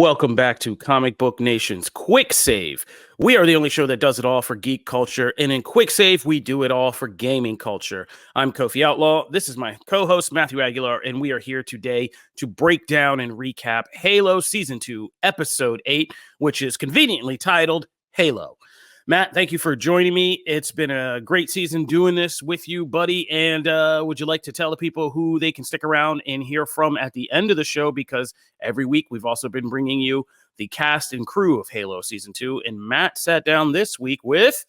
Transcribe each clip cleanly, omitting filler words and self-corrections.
Welcome back to Comic Book Nation's Quick Save. We are the only show that does it all for geek culture, and in Quick Save, we do it all for gaming culture. I'm Kofi Outlaw. This is my co-host, Matthew Aguilar, and we are here today to break down and recap Halo Season 2, Episode 8, which is conveniently titled Halo. Matt, thank you for joining me. It's been a great season doing this with you, buddy. And would you like to tell the people who they can stick around and hear from at the end of the show? Because every week we've also been bringing you the cast and crew of Halo Season 2. And Matt sat down this week with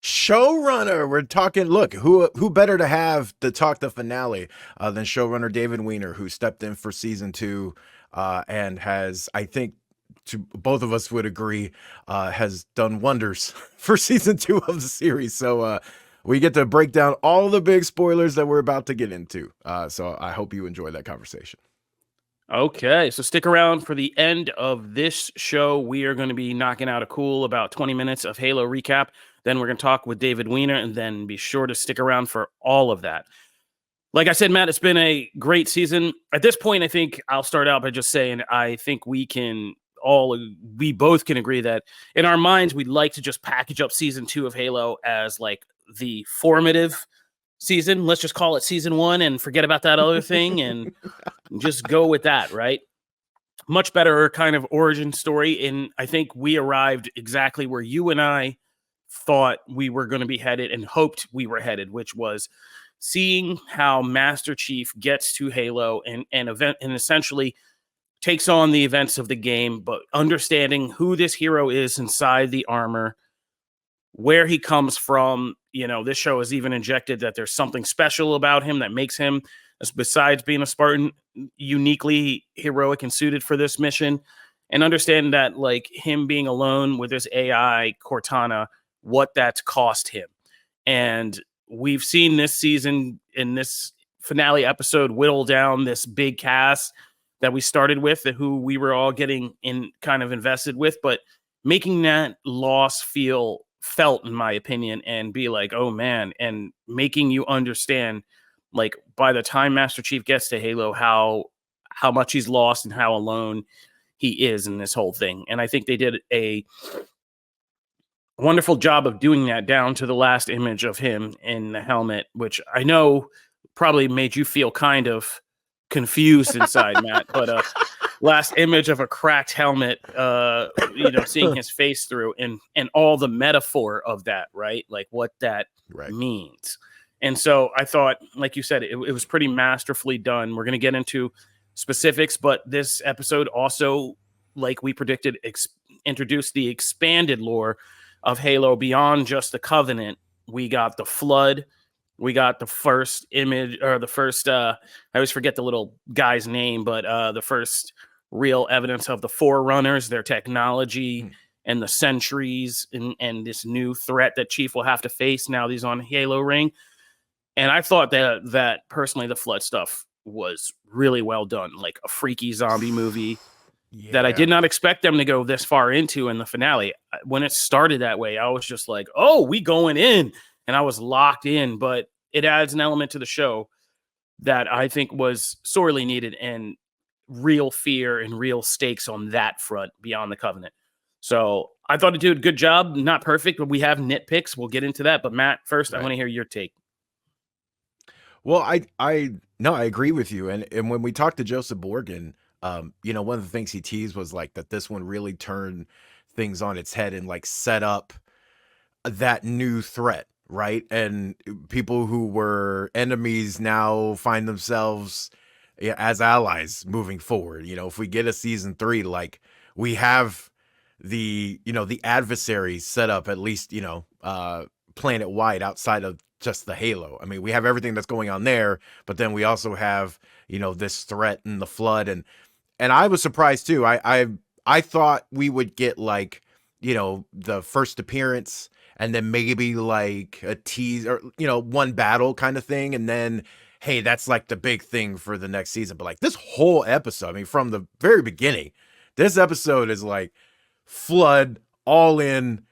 showrunner. We're talking, look, who better to have to talk the finale than showrunner David Wiener, who stepped in for Season 2 and has, I think, to both of us would agree, has done wonders for Season 2 of the series. So we get to break down all the big spoilers that we're about to get into. So I hope you enjoy that conversation. Okay, so stick around for the end of this show. We are going to be knocking out a cool about 20 minutes of Halo recap. Then we're going to talk with David Wiener, and then be sure to stick around for all of that. Like I said, Matt, it's been a great season. At this point, I think I'll start out by just saying I think we both can agree that in our minds, we'd like to just package up Season 2 of Halo as like the formative season. Let's just call it Season 1 and forget about that other thing and just go with that, right? Much better kind of origin story. And I think we arrived exactly where you and I thought we were going to be headed and hoped we were headed, which was seeing how Master Chief gets to Halo and essentially takes on the events of the game, but understanding who this hero is inside the armor, where he comes from. You know, this show has even injected that there's something special about him that makes him, besides being a Spartan, uniquely heroic and suited for this mission. And understand that, like, him being alone with this AI, Cortana, what that's cost him. And we've seen this season in this finale episode whittle down this big cast that we started with, who we were all getting in kind of invested with, but making that loss feel felt, in my opinion, and be like, oh man, and making you understand, like, by the time Master Chief gets to Halo, how much he's lost and how alone he is in this whole thing. And I think they did a wonderful job of doing that, down to the last image of him in the helmet, which I know probably made you feel kind of confused inside, Matt, but last image of a cracked helmet, seeing his face through and all the metaphor of that, right? Like what that means. And so I thought, like you said, it was pretty masterfully done. We're going to get into specifics, but this episode also, like we predicted, introduced the expanded lore of Halo beyond just the Covenant. We got the Flood. We got the first image, or the first, I always forget the little guy's name, but the first real evidence of the Forerunners, their technology, and the Sentries, and this new threat that Chief will have to face now that he's on Halo Ring. And I thought that personally, the Flood stuff was really well done, like a freaky zombie movie that I did not expect them to go this far into in the finale. When it started that way, I was just like, oh, we going in. And I was locked in, but it adds an element to the show that I think was sorely needed, and real fear and real stakes on that front beyond the Covenant. So I thought it did a good job. Not perfect, but we have nitpicks. We'll get into that. But Matt, first, I want to hear your take. Well, I agree with you. And when we talked to Joseph Borgen, one of the things he teased was like that this one really turned things on its head and like set up that new threat. Right. And people who were enemies now find themselves as allies moving forward. You know, if we get a Season 3, like we have the adversary set up, at least, planet wide outside of just the Halo. I mean, we have everything that's going on there, but then we also have, this threat and the Flood. And I was surprised too. I thought we would get like, the first appearance, and then maybe like a tease or, one battle kind of thing. And then, hey, that's like the big thing for the next season. But like this whole episode, I mean, from the very beginning, this episode is like Flood all in.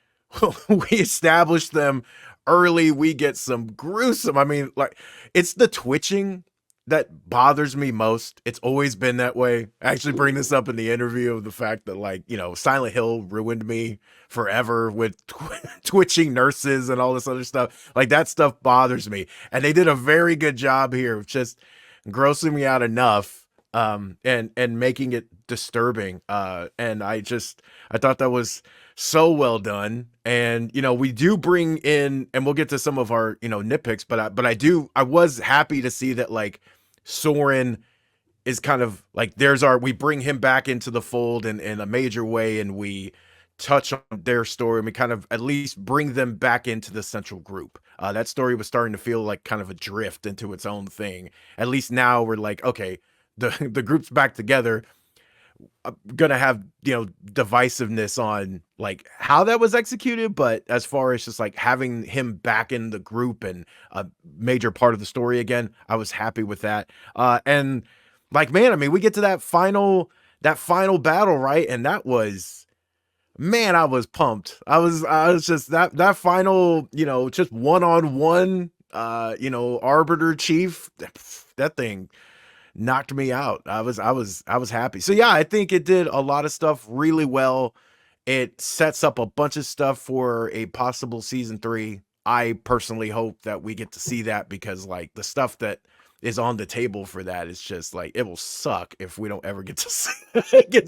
We established them early. We get some gruesome, I mean, like it's the twitching that bothers me most. It's always been that way. I actually bring this up in the interview of the fact that, like, you know, Silent Hill ruined me forever with twitching nurses and all this other stuff. Like, that stuff bothers me. And they did a very good job here of just grossing me out enough, and making it disturbing. And I thought that was so well done. And, you know, we do bring in, and we'll get to some of our, you know, nitpicks, but I was happy to see that, like, Soren is kind of like, we bring him back into the fold in a major way, and we touch on their story, and we kind of at least bring them back into the central group. That story was starting to feel like kind of a drift into its own thing. At least now we're like, okay, the group's back together. I'm gonna have, you know, divisiveness on like how that was executed, but as far as just like having him back in the group and a major part of the story again, I was happy with that. And like, man, I mean, we get to that final battle, right? And that was, man, I was pumped. I was just that final, you know, just one-on-one, you know, arbiter chief, that thing knocked me out. I was happy. So yeah, I think it did a lot of stuff really well. It sets up a bunch of stuff for a possible season 3. I personally hope that we get to see that, because like the stuff that is on the table for that is just like, it will suck if we don't ever get to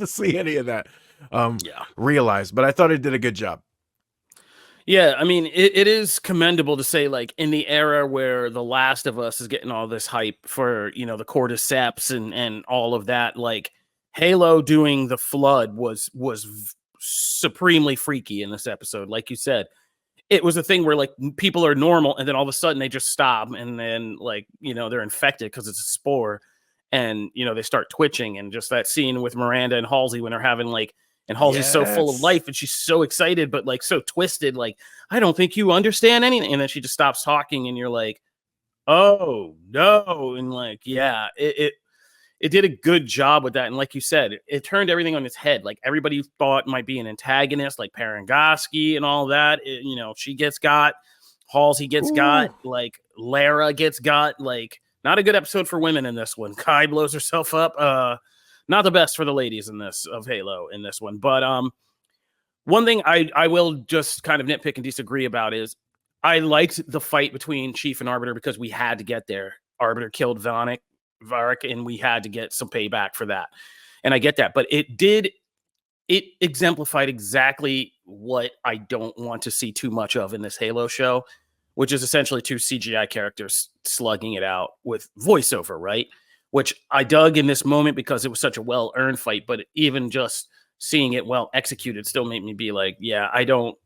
see any of that Yeah. realized. But I thought it did a good job. Yeah, I mean, it is commendable to say, like, in the era where The Last of Us is getting all this hype for, you know, the cordyceps and all of that, like, Halo doing the flood was supremely freaky in this episode. Like you said, it was a thing where, like, people are normal, and then all of a sudden they just stop, and then, like, you know, they're infected because it's a spore, and, you know, they start twitching. And just that scene with Miranda and Halsey when they're having, like, and Halsey's so full of Yes. life and she's so excited, but like so twisted, like, I don't think you understand anything. And then she just stops talking, and you're like, oh no. And like, yeah, it did a good job with that. And like you said, it turned everything on its head. Like, everybody thought might be an antagonist, like Parangoski and all that. You know, she gets got, Halsey gets got, Ooh. like Lara gets got. Like, not a good episode for women in this one. Kai blows herself up. Not the best for the ladies in this of Halo in this one. But one thing I will just kind of nitpick and disagree about is I liked the fight between Chief and Arbiter because we had to get there. Arbiter killed Varric, and we had to get some payback for that. And I get that, but it exemplified exactly what I don't want to see too much of in this Halo show, which is essentially 2 CGI characters slugging it out with voiceover, right? Which I dug in this moment because it was such a well-earned fight, but even just seeing it well executed still made me be like, yeah, I don't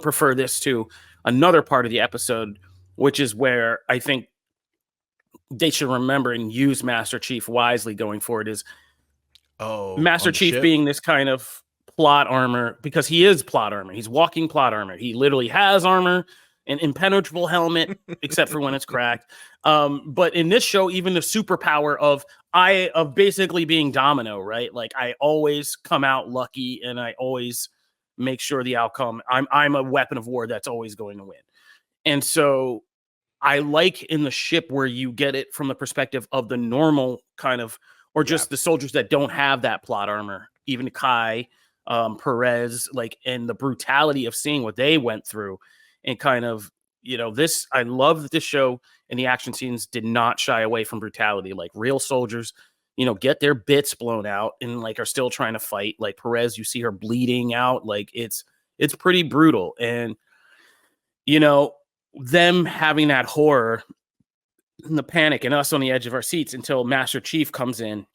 prefer this to another part of the episode, which is where I think they should remember and use Master Chief wisely going forward, is Oh, Master on the Chief ship. being this kind of plot armor, because he is plot armor. He's walking plot armor. He literally has armor, an impenetrable helmet, except for when it's cracked. But in this show, even the superpower of basically being Domino, right? Like, I always come out lucky, and I always make sure the outcome. I'm a weapon of war that's always going to win. And so I like in the ship where you get it from the perspective of the normal kind of, or Yeah. just the soldiers that don't have that plot armor, even Kai, Perez, like, and the brutality of seeing what they went through, and kind of, you know, this, I love that this show and the action scenes did not shy away from brutality. Like, real soldiers, you know, get their bits blown out and like are still trying to fight. Like Perez, you see her bleeding out. Like, it's pretty brutal. And, you know, them having that horror and the panic and us on the edge of our seats until Master Chief comes in,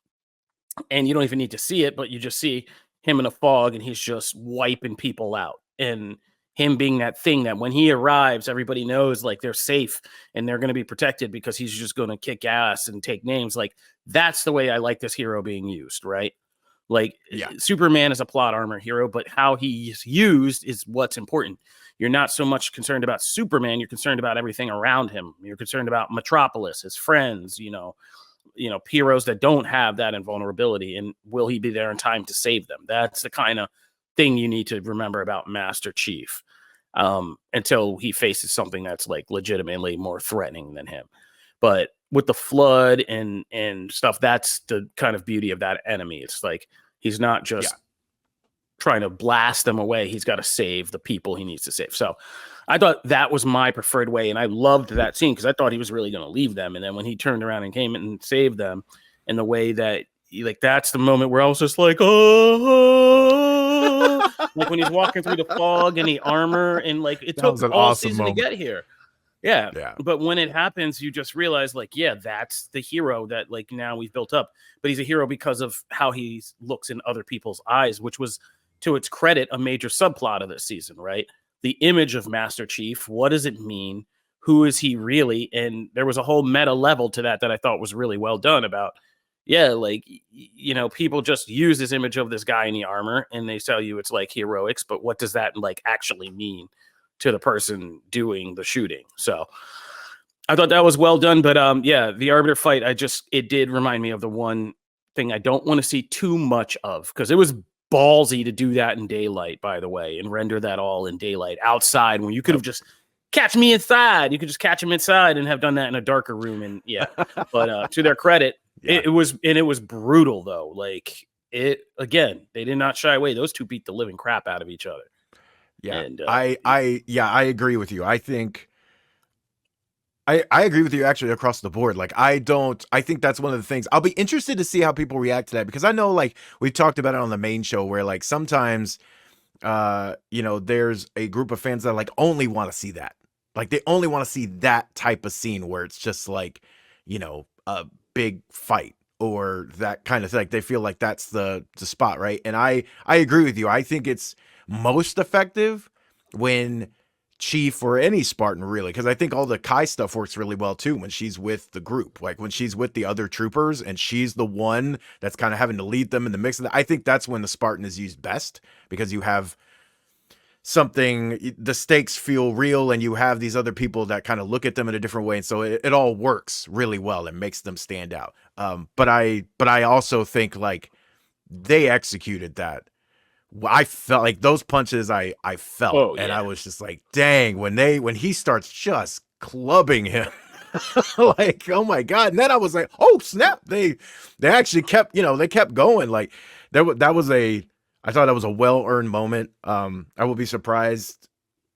and you don't even need to see it, but you just see him in a fog, and he's just wiping people out. And him being that thing that when he arrives, everybody knows like they're safe and they're going to be protected because he's just going to kick ass and take names. Like, that's the way I like this hero being used, right? Like, Yeah. Superman is a plot armor hero, but how he's used is what's important. You're not so much concerned about Superman. You're concerned about everything around him. You're concerned about Metropolis, his friends, heroes that don't have that invulnerability. And will he be there in time to save them? That's the kind of thing you need to remember about Master Chief, until he faces something that's like legitimately more threatening than him. But with the flood and stuff. That's the kind of beauty of that enemy. It's like he's not Yeah. just trying to blast them away. He's got to save the people he needs to save. So I thought that was my preferred way, and I loved that scene because I thought he was really going to leave them. And then when he turned around and came in and saved them, in the way that like that's the moment where I was just like, oh, like when he's walking through the fog and the armor, and like it That took was an all awesome season moment. to get here. Yeah. Yeah. But when it happens, you just realize, like, yeah, that's the hero that, like, now we've built up. But he's a hero because of how he looks in other people's eyes, which was, to its credit, a major subplot of this season, right? The image of Master Chief. What does it mean? Who is he really? And there was a whole meta level to that I thought was really well done about, yeah, like, you know, people just use this image of this guy in the armor and they tell you it's like heroics, but what does that like actually mean to the person doing the shooting? So I thought that was well done. But yeah, the Arbiter fight, it did remind me of the one thing I don't want to see too much of, because it was ballsy to do that in daylight, by the way, and render that all in daylight outside when you could have just catch me inside. You could just catch him inside and have done that in a darker room. And yeah, but to their credit, Yeah. it was brutal though. Like it, again, they did not shy away. Those two beat the living crap out of each other. Yeah. And I agree with you. I think I agree with you actually across the board. Like I think that's one of the things. I'll be interested to see how people react to that, because I know like we've talked about it on the main show where like sometimes you know, there's a group of fans that like only want to see that. Like they only want to see that type of scene where it's just like, you know, a big fight or that kind of thing. Like they feel like that's the spot, right? And I agree with you. I think it's most effective when Chief or any Spartan really, because I think all the Kai stuff works really well too when she's with the group, like when she's with the other troopers and she's the one that's kind of having to lead them in the mix of that. I think that's when the Spartan is used best, because you have something, the stakes feel real, and you have these other people that kind of look at them in a different way, and so it all works really well and makes them stand out. But I also think like they executed that. I felt like those punches I felt, and I was just like, dang, when he starts just clubbing him, like, oh my God. And then I was like, oh snap, they actually kept, you know, they kept going. Like I thought that was a well-earned moment. I will be surprised.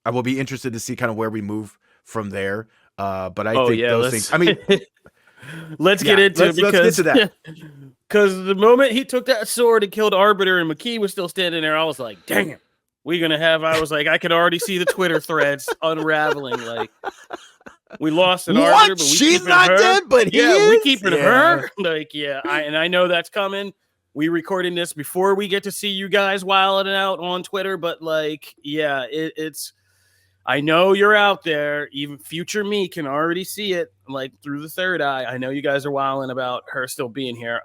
I will be interested to see kind of where we move from there. But I think those things, I mean, let's get into it, because let's get to that. Because the moment he took that sword and killed Arbiter and McKee was still standing there, I was like, damn, I was like, I could already see the Twitter threads unraveling. Like, we lost an Arbiter, but she's not dead, but we keeping her. Like, yeah, I know that's coming. We recording this before we get to see you guys wilding out on Twitter, but like, yeah, it's. I know you're out there. Even future me can already see it, like through the third eye. I know you guys are wilding about her still being here.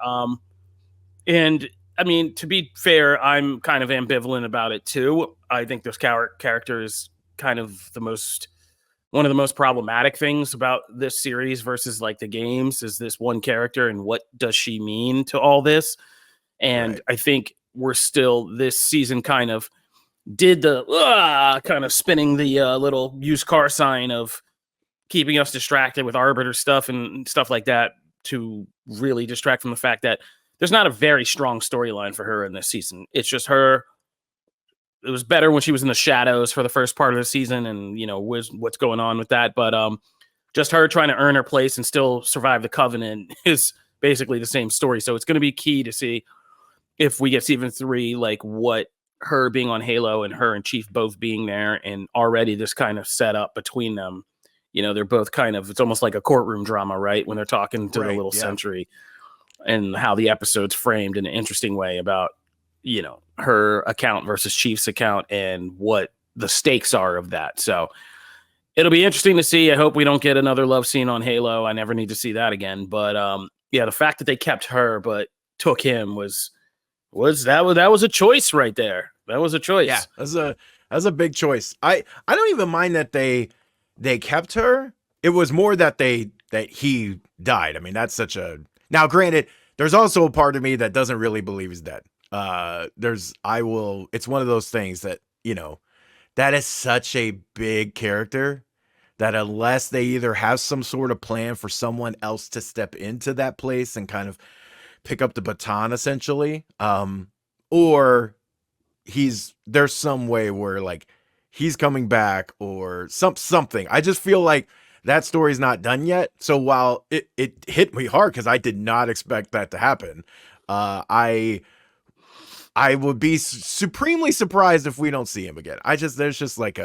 And I mean, to be fair, I'm kind of ambivalent about it too. I think this character is kind of one of the most problematic things about this series versus like the games is this one character and what does she mean to all this. And I think this season kind of did the kind of spinning the little used car sign of keeping us distracted with Arbiter stuff and stuff like that, to really distract from the fact that there's not a very strong storyline for her in this season. It's just her. It was better when she was in the shadows for the first part of the season, and you know what's going on with that. But just her trying to earn her place and still survive the Covenant is basically the same story. So it's going to be key to see if we get season 3, like what her being on Halo and her and Chief both being there, and already this kind of set up between them. You know, they're both kind of, it's almost like a courtroom drama, right? When they're talking to the little sentry, and how the episode's framed in an interesting way about, you know, her account versus Chief's account and what the stakes are of that. So it'll be interesting to see. I hope we don't get another love scene on Halo. I never need to see that again. But yeah, the fact that they kept her but took him was a choice right there. That was a choice. Yeah, that's a big choice. I don't even mind that they kept her. It was more that he died. I mean, that's such a, now granted, there's also a part of me that doesn't really believe he's dead. It's one of those things that, you know, that is such a big character that unless they either have some sort of plan for someone else to step into that place and kind of pick up the baton essentially, or there's some way where like he's coming back or something. I just feel like that story's not done yet. So while it hit me hard because I did not expect that to happen, I would be supremely surprised if we don't see him again. There's just like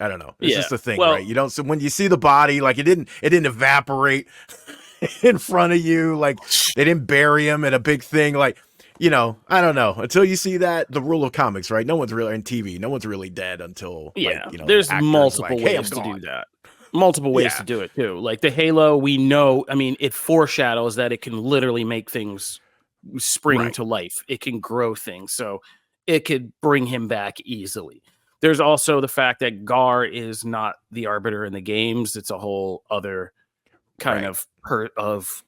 I don't know. It's just a thing, right? You don't. So when you see the body, like it didn't evaporate in front of you. Like they didn't bury him in a big thing. Like, I don't know. Until you see that, the rule of comics, right? No one's really in TV. No one's really dead until there's multiple ways to do that. Multiple ways to do it too. Like the Halo, we know. I mean, it foreshadows that it can literally make things spring to life. It can grow things, so it could bring him back easily. There's also the fact that Gar is not the Arbiter in the games. It's a whole other kind of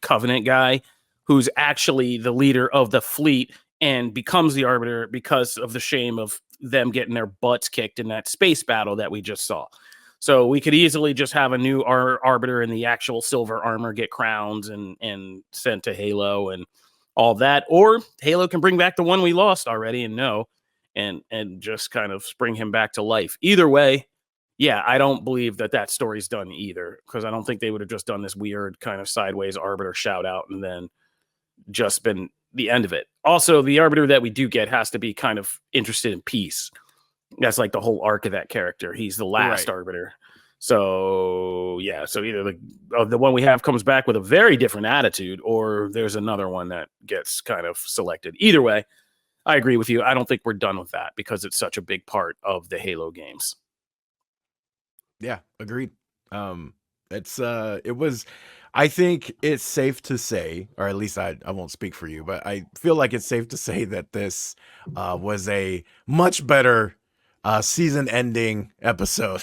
Covenant guy who's actually the leader of the fleet and becomes the Arbiter because of the shame of them getting their butts kicked in that space battle that we just saw. So we could easily just have a new Arbiter in the actual silver armor get crowns and sent to Halo and all that, or Halo can bring back the one we lost already and just kind of bring him back to life. Either way, I don't believe that story's done either, because I don't think they would have just done this weird kind of sideways Arbiter shout out and then just been the end of it. Also, the Arbiter that we do get has to be kind of interested in peace. That's like the whole arc of that character. He's the last Arbiter. So so either the one we have comes back with a very different attitude, or there's another one that gets kind of selected. Either way, I agree with you. I don't think we're done with that because it's such a big part of the Halo games. Yeah, agreed. I think it's safe to say, or at least I won't speak for you, but I feel like it's safe to say that this was a much better season ending episode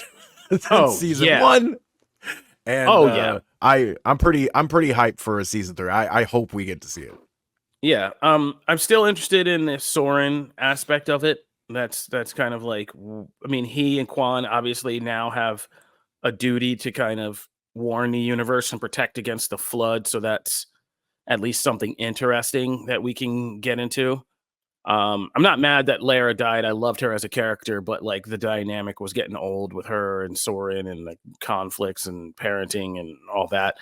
than season 1. And I'm pretty hyped for a season 3. I hope we get to see it. Yeah. I'm still interested in the Soren aspect of it. That's kind of like, I mean, he and Quan obviously now have a duty to kind of warn the universe and protect against the flood. So that's at least something interesting that we can get into. I'm not mad that Lara died. I loved her as a character, but like the dynamic was getting old with her and Soren and the conflicts and parenting and all that.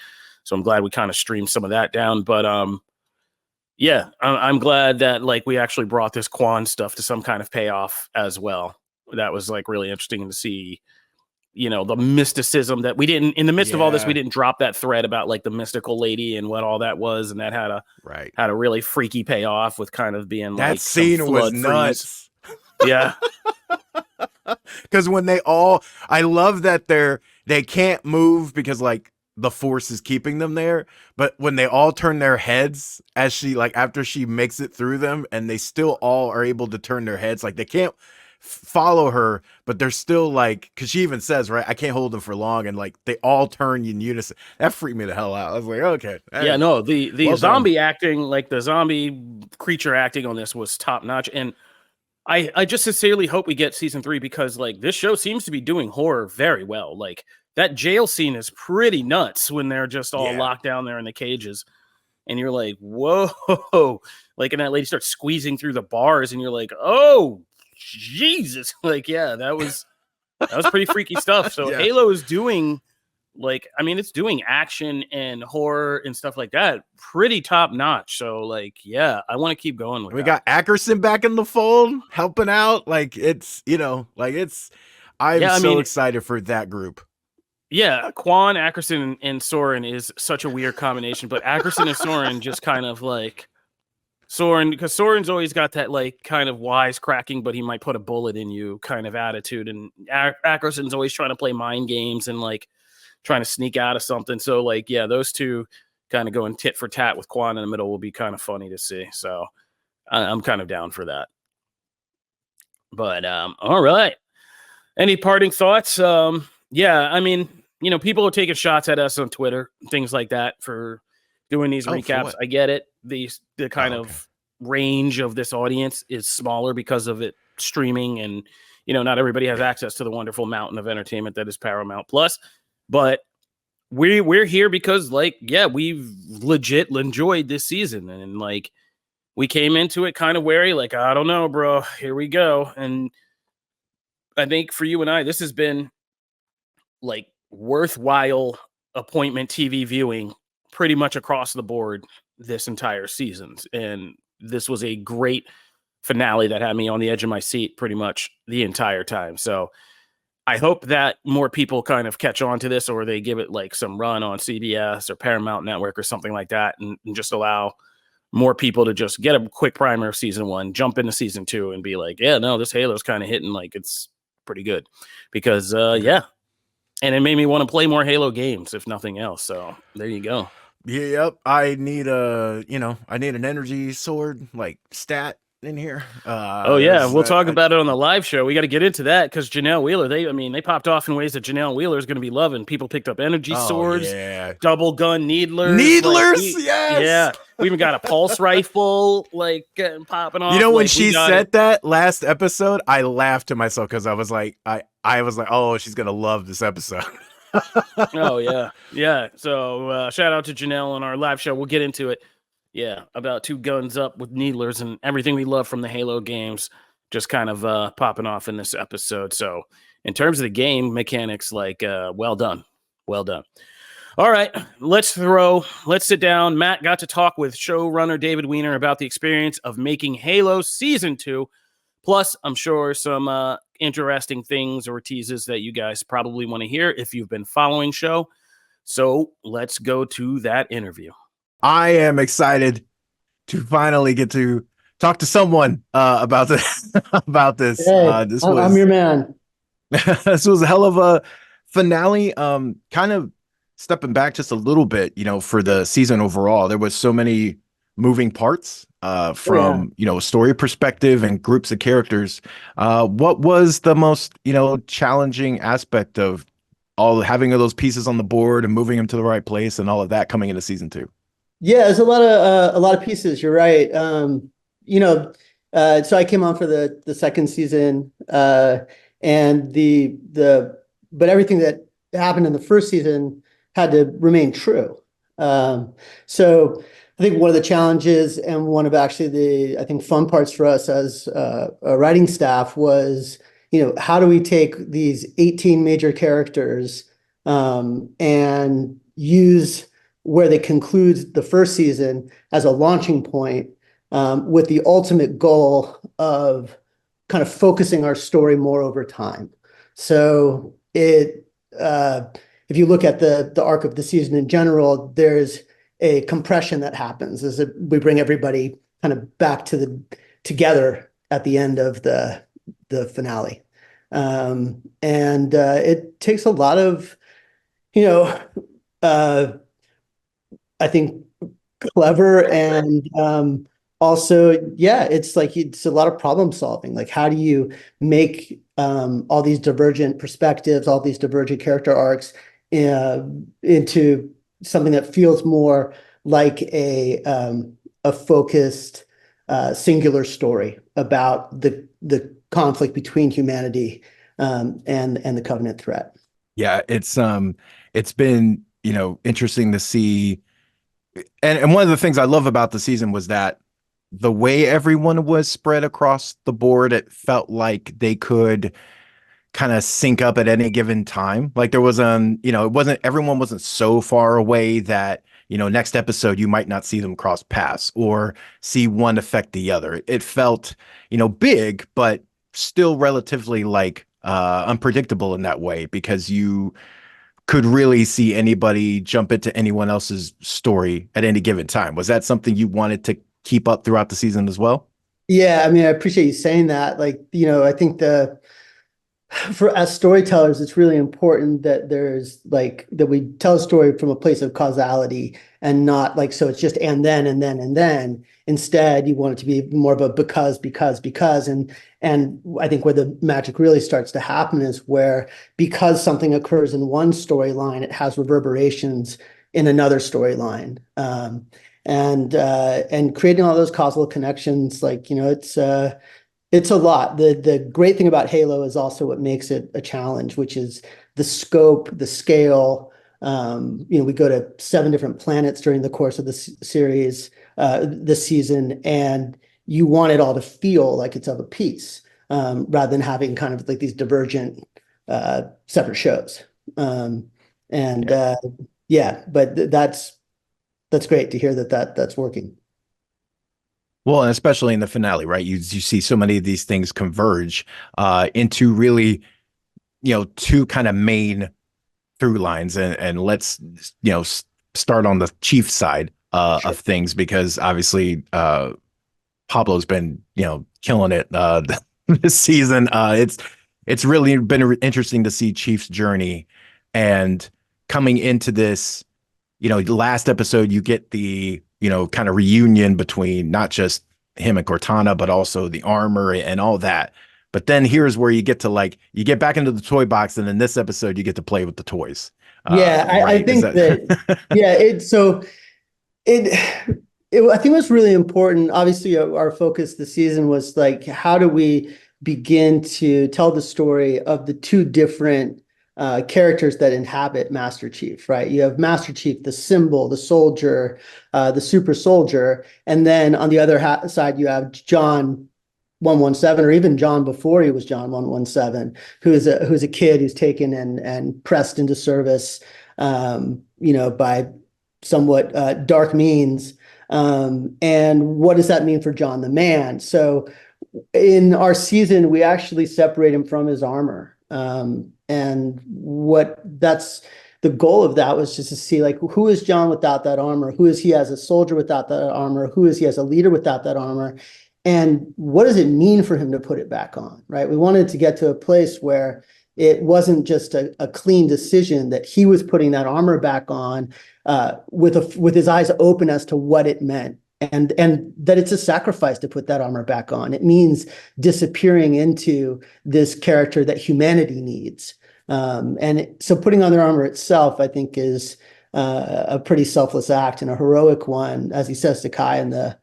So I'm glad we kind of streamed some of that down. But I'm glad that like we actually brought this Quan stuff to some kind of payoff as well. That was like really interesting to see, the mysticism that we didn't, in the midst of all this, we didn't drop that thread about like the mystical lady and what all that was. And that had a really freaky payoff with kind of being that like scene was nuts. Yeah. Because when I love that they can't move because like the force is keeping them there. But when they all turn their heads as after she makes it through them, and they still all are able to turn their heads, like they can't follow her, but they're still like, because she even says, right, I can't hold them for long, and like they all turn in unison. That freaked me the hell out. I was like, okay. Yeah, no, the zombie acting, like the zombie creature acting on this was top notch. And I just sincerely hope we get season 3, because like this show seems to be doing horror very well. Like that jail scene is pretty nuts when they're just all locked down there in the cages. And you're like, whoa, like, and that lady starts squeezing through the bars, and you're like, oh, Jesus. Like, that was pretty freaky stuff. So Halo is doing it's doing action and horror and stuff like that pretty top notch. So like, I want to keep going with we got Ackerson back in the fold helping out. Like it's, I'm so excited for that group. Yeah, Quan, Ackerson, and Soren is such a weird combination, but Ackerson and Soren just kind of like Soren, because Soren's always got that like kind of wisecracking, but he might put a bullet in you kind of attitude, and Ackerson's always trying to play mind games and like trying to sneak out of something. So like, those two kind of going tit for tat with Quan in the middle will be kind of funny to see. So I'm kind of down for that. But all right. Any parting thoughts? I mean, people are taking shots at us on Twitter, things like that, for doing these recaps. I get it. The kind of range of this audience is smaller because of it streaming, and not everybody has access to the wonderful mountain of entertainment that is Paramount Plus. But we're here because, like, yeah, we've legit enjoyed this season, and like we came into it kind of wary, like, I don't know, bro, here we go. And I think for you and I, this has been like worthwhile appointment TV viewing pretty much across the board this entire season. And this was a great finale that had me on the edge of my seat pretty much the entire time. So I hope that more people kind of catch on to this, or they give it like some run on CBS or Paramount Network or something like that, and just allow more people to just get a quick primer of season 1, jump into season 2, and be like, yeah, no, this Halo's kind of hitting, like, it's pretty good. Because yeah, and it made me want to play more Halo games, if nothing else. So there you go. Yep. I need I need an energy sword like stat in here. Oh yeah, we'll talk about it on the live show. We got to get into that because Janelle Wheeler, they popped off in ways that Janelle Wheeler is going to be loving. People picked up energy swords, double gun needlers. Yes. Yeah. We even got a pulse rifle like popping off. You know, when she said that last episode, I laughed to myself because I was like, oh, she's gonna love this episode. Oh yeah. So shout out to Janelle on our live show. We'll get into it. Yeah, about 2 guns up with needlers and everything we love from the Halo games, just kind of popping off in this episode. So in terms of the game mechanics, like, well done. All right, let's sit down. Matt got to talk with showrunner David Wiener about the experience of making Halo Season 2. Plus, I'm sure some interesting things or teases that you guys probably want to hear if you've been following show. So let's go to that interview. I am excited to finally get to talk to someone about this. Hey, I'm your man. This was a hell of a finale. Kind of stepping back just a little bit, for the season overall, there was so many moving parts from story perspective and groups of characters. What was the most challenging aspect of having those pieces on the board and moving them to the right place and all of that coming into season 2? Yeah, there's a lot of pieces. You're right. So I came on for the second season, and but everything that happened in the first season had to remain true. So I think one of the challenges and one of actually the fun parts for us as a writing staff was, how do we take these 18 major characters and use where they conclude the first season as a launching point, with the ultimate goal of kind of focusing our story more over time. So if you look at the arc of the season in general, there's a compression that happens as we bring everybody kind of back together at the end of the finale. And it takes a lot of, I think, clever and also, it's a lot of problem solving. Like, how do you make all these divergent perspectives, all these divergent character arcs into something that feels more like a focused, singular story about the conflict between humanity and the Covenant threat. Yeah, it's been interesting to see. And one of the things I love about the season was that the way everyone was spread across the board, it felt like they could kind of sync up at any given time. Like there was everyone wasn't so far away that, next episode you might not see them cross paths or see one affect the other. It felt, big, but still relatively unpredictable in that way, because you could really see anybody jump into anyone else's story at any given time. Was that something you wanted to keep up throughout the season as well? Yeah, I mean, I appreciate you saying that. I think as storytellers, it's really important that that we tell a story from a place of causality and not so it's just and then. Instead, you want it to be more of a because. And I think where the magic really starts to happen is where, because something occurs in one storyline, it has reverberations in another storyline. And creating all those causal connections, it's a lot. The great thing about Halo is also what makes it a challenge, which is the scope, the scale. We go to 7 different planets during the course of the series, this season, and you want it all to feel like it's of a piece, rather than having kind of like these divergent, separate shows. But that's great to hear that's working. Well, and especially in the finale, right? You see so many of these things converge into really, two kind of main through lines, and let's start on the chief side Sure. of things, because obviously Pablo's been killing it this season. It's really been interesting to see Chief's journey, and coming into this, the last episode, you get the kind of reunion between not just him and Cortana, but also the armor and all that. But then here's where you get to you get back into the toy box, and in this episode, you get to play with the toys. Yeah, I think that yeah, I think what's really important, obviously our focus this season was like, how do we begin to tell the story of the 2 different characters that inhabit Master Chief, right? You have Master Chief, the symbol, the soldier, the super soldier, and then on the other side, you have John 117, or even John before he was John 117, who's a kid who's taken and pressed into service, by somewhat dark means. And what does that mean for John the Man? So in our season, we actually separate him from his armor. And that's the goal of that, was just to see, like, who is John without that armor? Who is he as a soldier without that armor? Who is he as a leader without that armor? And what does it mean for him to put it back on, right? We wanted to get to a place where it wasn't just a clean decision, that he was putting that armor back on with his eyes open as to what it meant. And that it's a sacrifice to put that armor back on. It means disappearing into this character that humanity needs. So putting on their armor itself, I think, is a pretty selfless act, and a heroic one. As he says to Kai in the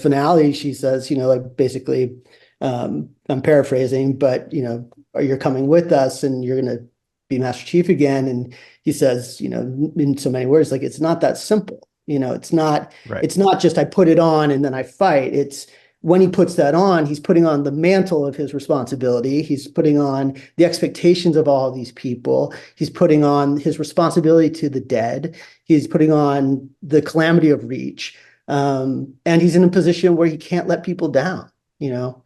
finale, she says, like, basically, I'm paraphrasing, but, you're coming with us and you're going to be Master Chief again. And he says, in so many words, like, it's not that simple. It's not, Right. It's not just I put it on and then I fight. It's when he puts that on, he's putting on the mantle of his responsibility. He's putting on the expectations of all of these people. He's putting on his responsibility to the dead. He's putting on the calamity of Reach. And he's in a position where he can't let people down, not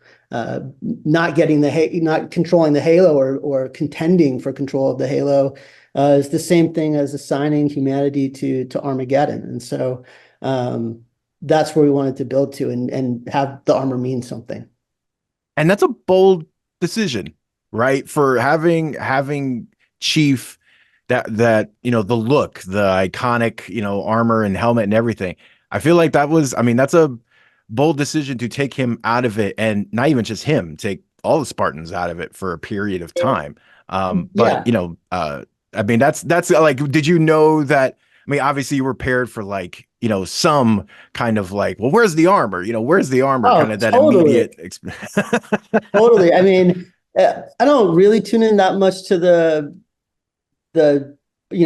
controlling the Halo, or contending for control of the Halo, is the same thing as assigning humanity to Armageddon. And so that's where we wanted to build to, and have the armor mean something. And that's a bold decision, right? For having Chief, that the look, the iconic, armor and helmet and everything. I feel like that's a bold decision to take him out of it, and not even just him, take all the Spartans out of it for a period of time. But that's like, did you know that? I mean, obviously you were prepared for some kind of well, where's the armor? Where's the armor? Oh, kind of that totally. immediate. Totally. I mean, I don't really tune in that much to the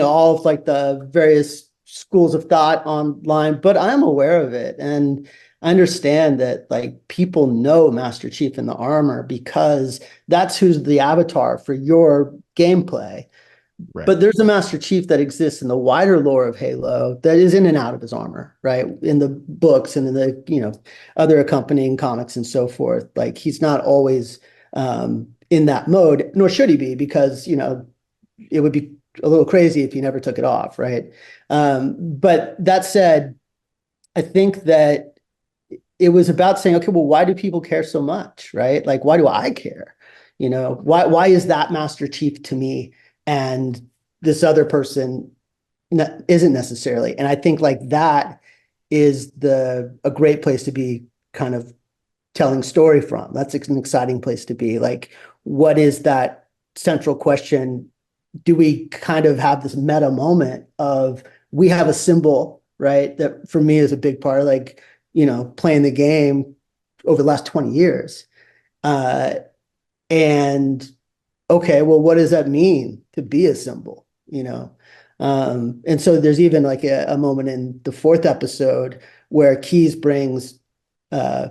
all of the various schools of thought online, but I'm aware of it. And I understand that people know Master Chief in the armor because that's who's the avatar for your gameplay. Right. But there's a Master Chief that exists in the wider lore of Halo that is in and out of his armor, right? In the books and in the other accompanying comics and so forth. He's not always in that mode, nor should he be, because it would be a little crazy if he never took it off, right? But that said, I think that it was about saying, okay, well, why do people care so much, right? Why do I care? Why is that Master Chief to me, and this other person isn't necessarily? And I think that is a great place to be kind of telling story from. That's an exciting place to be. What is that central question? Do we kind of have this meta moment of, we have a symbol, right? That for me is a big part of playing the game over the last 20 years. And okay, well, what does that mean to be a symbol? And so there's even like a moment in the fourth episode where Keyes brings uh,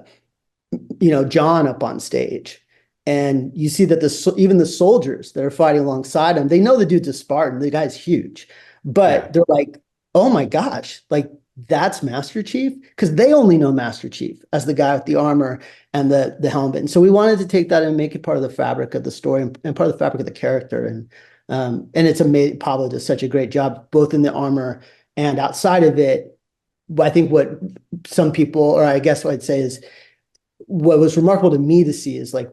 John up on stage. And you see that even the soldiers that are fighting alongside him, they know the dude's a Spartan. The guy's huge, Yeah. but they're like, "Oh my gosh, like that's Master Chief," because they only know Master Chief as the guy with the armor and the helmet. And so we wanted to take that and make it part of the fabric of the story and part of the fabric of the character. And it's amazing. Pablo does such a great job both in the armor and outside of it. I think what some people, or I guess what I'd say is what was remarkable to me to see is like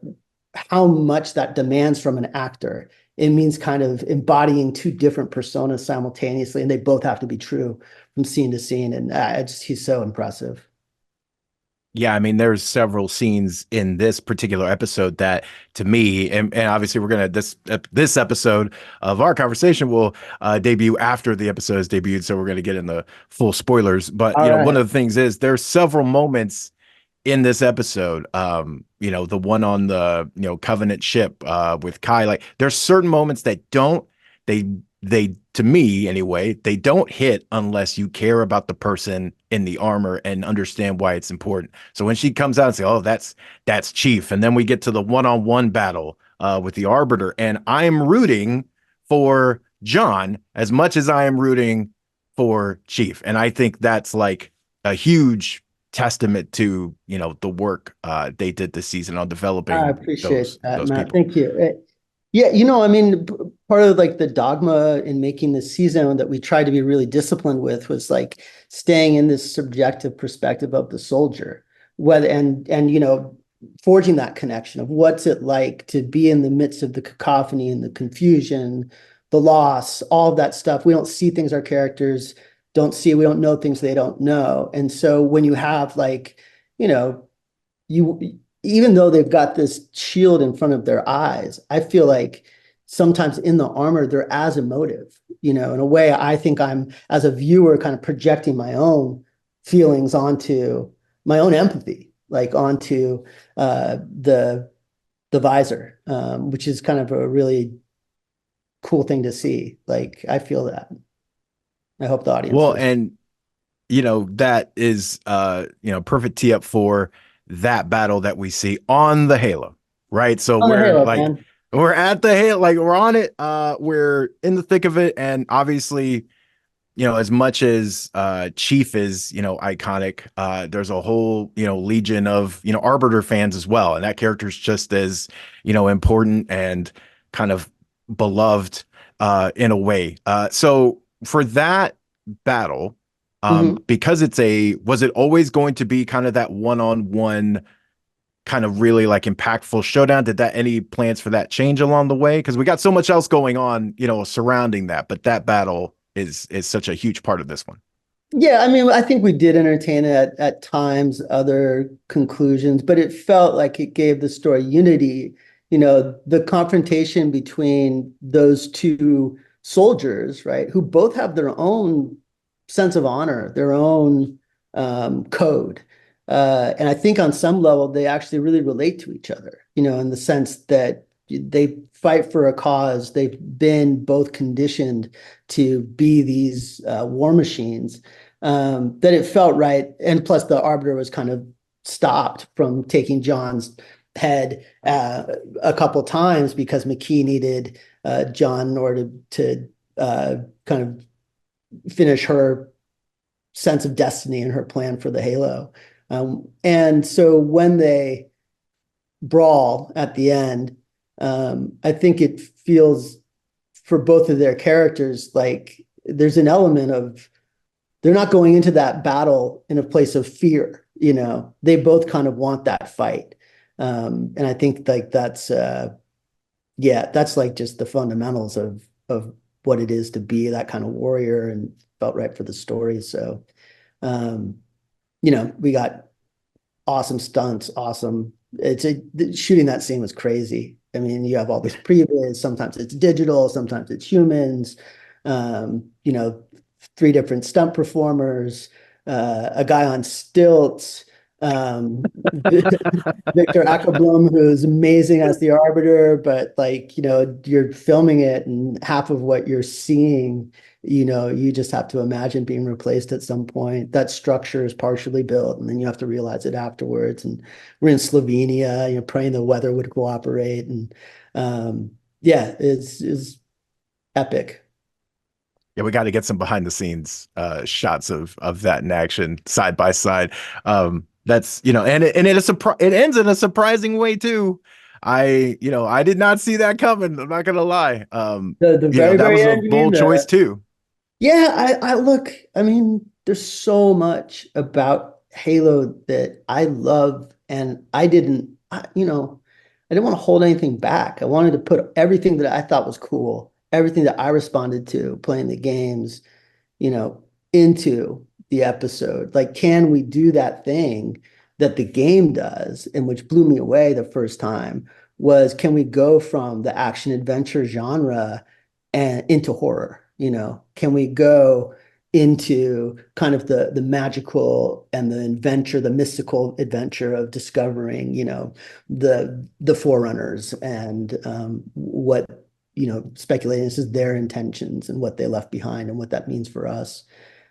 how much that demands from an actor. It means kind of embodying two different personas simultaneously, and they both have to be true from scene to scene. And he's so impressive. Yeah, I mean, there's several scenes in this particular episode that, to me, and obviously we're gonna this episode of our conversation will debut after the episode is debuted, so we're gonna get in the full spoilers. But All one right. of the things is there's several moments in this episode, the one on the Covenant ship with Kai. Like, there's certain moments that they to me anyway, they don't hit unless you care about the person in the armor and understand why it's important. So when she comes out and say, "Oh, that's Chief," and then we get to the one-on-one battle with the Arbiter, and I am rooting for John as much as I am rooting for Chief, and I think that's like a huge testament to the work they did this season on I developing appreciate those that, those Matt. people. Thank you. Yeah, I mean, part of like the dogma in making this season that we tried to be really disciplined with was like staying in this subjective perspective of the soldier, whether and forging that connection of what's it like to be in the midst of the cacophony and the confusion, the loss, all of that stuff. We don't see things our characters don't see. We don't know things they don't know. And so when you have like, you know, you even though they've got this shield in front of their eyes, I feel like sometimes in the armor they're as emotive, in a way I think I'm as a viewer kind of projecting my own feelings onto my own empathy, like onto the visor, which is kind of a really cool thing to see. Like I feel that. I hope the audience Well, feels. and that is perfect tee up for that battle that we see on the Halo, right? So On the we're Halo, like man. we're at the Halo, like we're on it, we're in the thick of it, and obviously, as much as Chief is, iconic, there's a whole, legion of, Arbiter fans as well. And that character's just as, important and kind of beloved in a way. So for that battle, Mhm. because was it always going to be kind of that one-on-one kind of really like impactful showdown? Did that any plans for that change along the way? Because we got so much else going on, surrounding that, but that battle is such a huge part of this one. Yeah, I mean, I think we did entertain it at times, other conclusions, but it felt like it gave the story unity. The confrontation between those two soldiers, right, who both have their own sense of honor, their own code. And I think on some level, they actually really relate to each other, in the sense that they fight for a cause. They've been both conditioned to be these war machines, that it felt right. And plus, the Arbiter was kind of stopped from taking John's head a couple times because McKee needed John in order to kind of finish her sense of destiny and her plan for the Halo. And so when they brawl at the end, I think it feels for both of their characters like there's an element of they're not going into that battle in a place of fear. They both kind of want that fight. And I think like that's like just the fundamentals of what it is to be that kind of warrior, and felt right for the story. So, um, we got awesome stunts, awesome. Shooting that scene was crazy. I mean, you have all this previs, sometimes it's digital, sometimes it's humans, um, you know, three different stunt performers, a guy on stilts, Victor Ackerblom, who's amazing as the Arbiter, but like, you're filming it and half of what you're seeing, you just have to imagine being replaced at some point. That structure is partially built, and then you have to realize it afterwards. And we're in Slovenia, praying the weather would cooperate. And yeah, it's epic. Yeah, we got to get some behind the scenes shots of that in action side by side. That's it ends in a surprising way too. I did not see that coming. I'm not gonna lie. The very, That very was a end, you mean? bold choice too. Yeah, I look, I mean, there's so much about Halo that I love, and I didn't want to hold anything back. I wanted to put everything that I thought was cool, everything that I responded to playing the games, you know, into the episode. Like, can we do that thing that the game does, and which blew me away the first time, was can we go from the action adventure genre and into horror? Can we go into kind of the magical and the adventure, the mystical adventure of discovering, the Forerunners and what, speculating this is their intentions and what they left behind and what that means for us.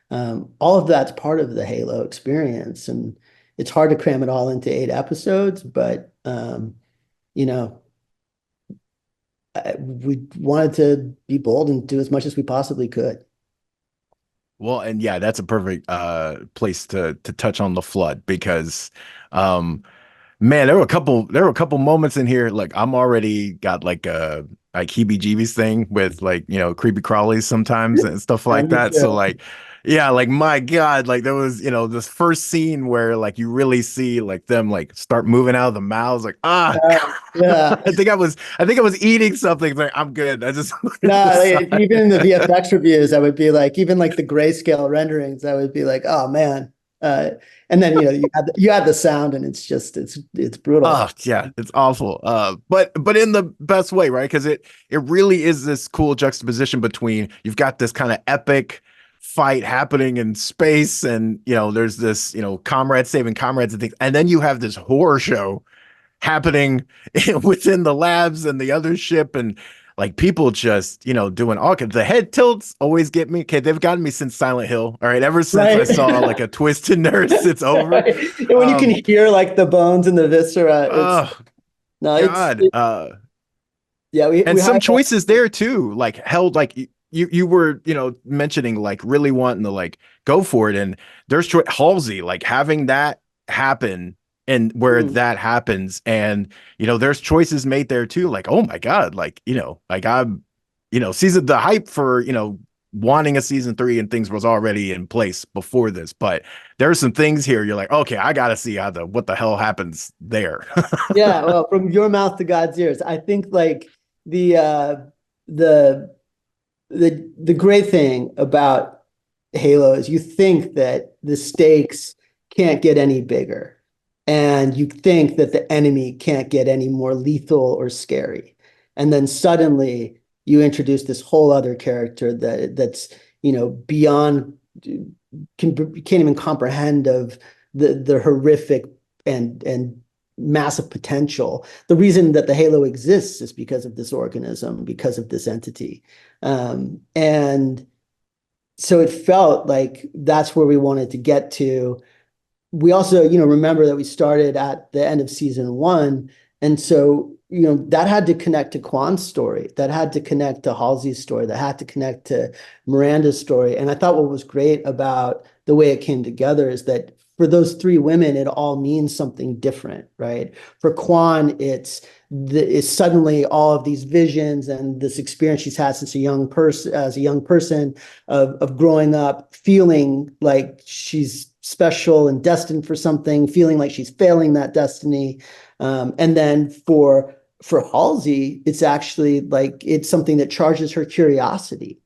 All of that's part of the Halo experience, and it's hard to cram it all into 8 episodes, but you know, we wanted to be bold and do as much as we possibly could. Well, and yeah, that's a perfect place to touch on the flood because man, there were a couple moments in here like I'm already got like a like heebie-jeebies thing with like, creepy crawlies sometimes and stuff like Me that. So too. like yeah, like my God, like there was, this first scene where like you really see like them like start moving out of the mouths like Yeah. I think I was eating something. It's like I'm good. I just No, like, decide. even in the VFX reviews, I would be like, even like the grayscale renderings, I would be like, oh man. And then you add the sound, and it's brutal. Oh yeah, it's awful. But in the best way, right? Because it really is this cool juxtaposition between you've got this kind of epic fight happening in space, and there's this comrades saving comrades and things, and then you have this horror show happening within the labs and the other ship, and like people just doing all kinds. The head tilts always get me. Okay, they've gotten me since Silent Hill. All right, ever since I Right. saw like a twisted nurse, it's over. Right. And when you can Um, hear like the bones and the viscera, it's oh no, God. yeah, we And some hired choices there too, like held like you were, mentioning like really wanting to like go for it. And there's Halsey, like having that happen and where mm, that happens. And, there's choices made there too. Like, oh my God, like, like I'm, season the hype for, wanting a season 3 and things was already in place before this. But there are some things here you're like, okay, I gotta see what the hell happens there. yeah, well, from your mouth to God's ears. I think like the uh the the great thing about Halo is you think that the stakes can't get any bigger, and you think that the enemy can't get any more lethal or scary. And then suddenly you introduce this whole other character that's, beyond can't even comprehend of the horrific and massive potential. The reason that the Halo exists is because of this organism, because of this entity. And so it felt like that's where we wanted to get to. We also, remember that we started at the end of season 1. And so, that had to connect to Kwan's story, that had to connect to Halsey's story, that had to connect to Miranda's story. And I thought what was great about the way it came together is that for those 3 women, it all means something different, right? For Kwan, it's suddenly all of these visions and this experience she's had since as a young person of growing up, feeling like she's special and destined for something, feeling like she's failing that destiny. And then for Halsey, it's actually like it's something that charges her curiosity.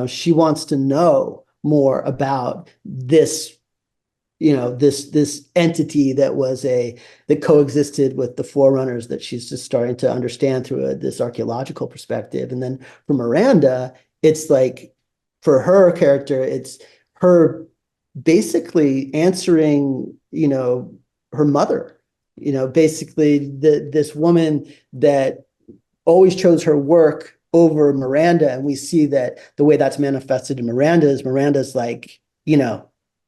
She wants to know more about this, this entity that coexisted with the Forerunners that she's just starting to understand through this archaeological perspective. And then for Miranda, it's like for her character, it's her basically answering, her mother. Basically this woman that always chose her work over Miranda. And we see that the way that's manifested in Miranda's like,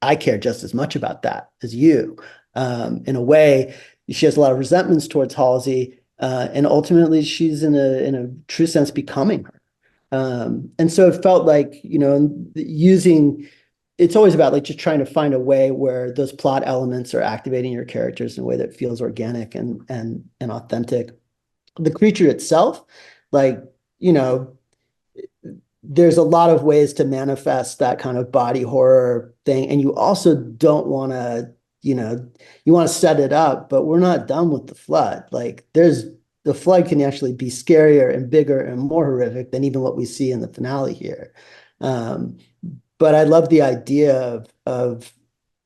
I care just as much about that as you. In a way, she has a lot of resentments towards Halsey, and ultimately she's in a true sense becoming her. And so it felt like, it's always about like just trying to find a way where those plot elements are activating your characters in a way that feels organic and authentic. The creature itself, like, there's a lot of ways to manifest that kind of body horror thing. And you also don't want to, you want to set it up, but we're not done with the flood. Like the flood can actually be scarier and bigger and more horrific than even what we see in the finale here. But I love the idea of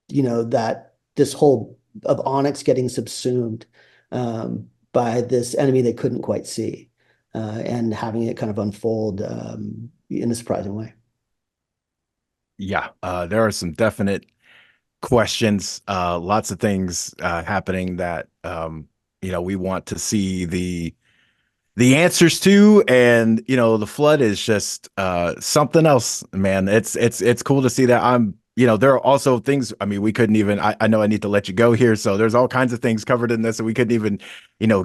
that this whole of Onyx getting subsumed by this enemy they couldn't quite see, and having it kind of unfold in a surprising way. Yeah, there are some definite questions, lots of things happening that we want to see the answers to, and the flood is just something else, man. It's cool to see that. There are also things, I mean, we couldn't even, I know I need to let you go here, so there's all kinds of things covered in this, and we couldn't even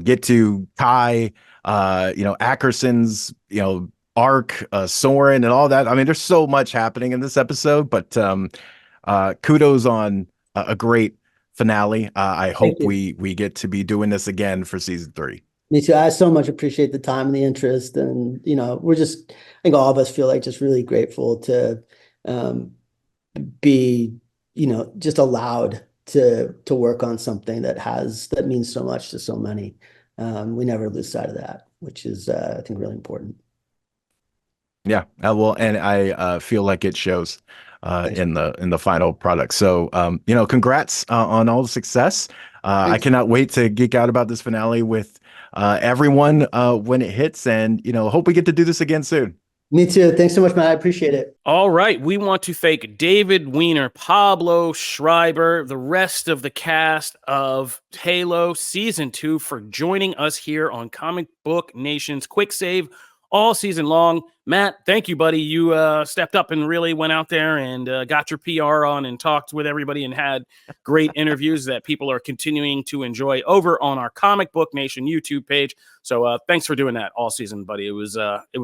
get to Kai, Ackerson's arc, Soren and all that. I mean, there's so much happening in this episode, but kudos on a great finale. I hope we get to be doing this again for season 3. Me too. I so much appreciate the time and the interest, and I think all of us feel like just really grateful to be just allowed to work on something that means so much to so many. We never lose sight of that, which is I think really important. Yeah, well, and I feel like it shows in the final product. So congrats on all the success. I cannot wait to geek out about this finale with everyone when it hits, and hope we get to do this again soon. Me too. Thanks so much, Matt. I appreciate it. All right. We want to thank David Wiener, Pablo Schreiber, the rest of the cast of Halo Season 2 for joining us here on Comic Book Nation's Quick Save all season long. Matt, thank you, buddy. You stepped up and really went out there and got your PR on and talked with everybody and had great interviews that people are continuing to enjoy over on our Comic Book Nation YouTube page. So thanks for doing that all season, buddy. It was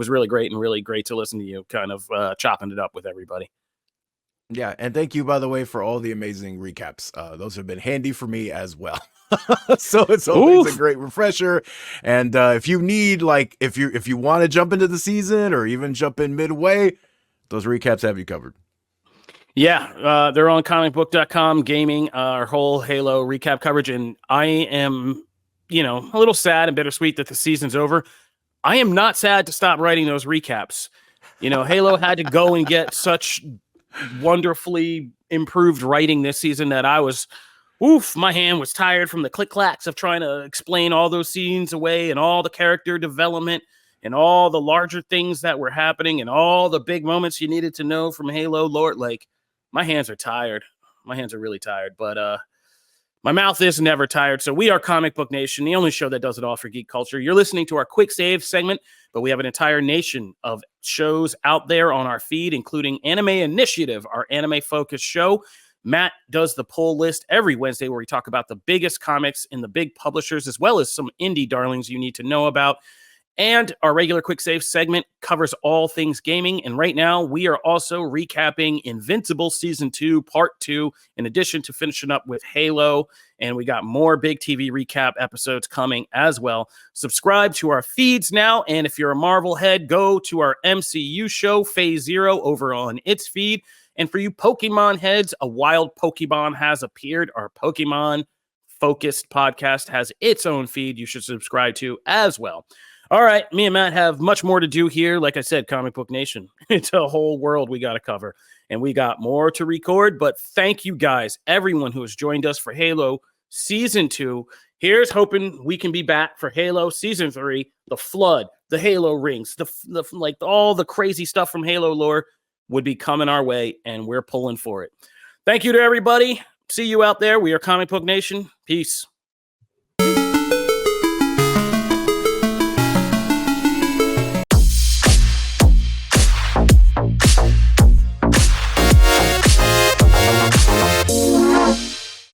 really great and really great to listen to you kind of chopping it up with everybody. Yeah, and thank you, by the way, for all the amazing recaps. Those have been handy for me as well. So it's always a great refresher. And if you need, if you want to jump into the season or even jump in midway, those recaps have you covered. Yeah, they're on comicbook.com gaming, our whole Halo recap coverage. And I am, a little sad and bittersweet that the season's over. I am not sad to stop writing those recaps. Halo had to go and get such wonderfully improved writing this season that I was, my hand was tired from the click-clacks of trying to explain all those scenes away and all the character development and all the larger things that were happening and all the big moments you needed to know from Halo lore. Like, my hands are tired. My hands are really tired, but my mouth is never tired. So we are Comic Book Nation, the only show that does it all for geek culture. You're listening to our Quick Save segment, but we have an entire nation of shows out there on our feed, including Anime Initiative, our anime-focused show. Matt does the pull list every Wednesday where we talk about the biggest comics in the big publishers, as well as some indie darlings you need to know about. And our regular Quick Save segment covers all things gaming. And right now, we are also recapping Invincible Season 2, Part 2, in addition to finishing up with Halo. And we got more big TV recap episodes coming as well. Subscribe to our feeds now. And if you're a Marvel head, go to our MCU show, Phase Zero, over on its feed. And for you Pokemon heads, A Wild Pokemon Has Appeared. Our Pokemon-focused podcast has its own feed you should subscribe to as well. All right, me and Matt have much more to do here. Like I said, Comic Book Nation, it's a whole world we got to cover. And we got more to record, but thank you guys, everyone who has joined us for Halo Season 2. Here's hoping we can be back for Halo Season 3, the Flood, the Halo rings, the all the crazy stuff from Halo lore would be coming our way, and we're pulling for it. Thank you to everybody. see you out there. We are Comic Book Nation. Peace.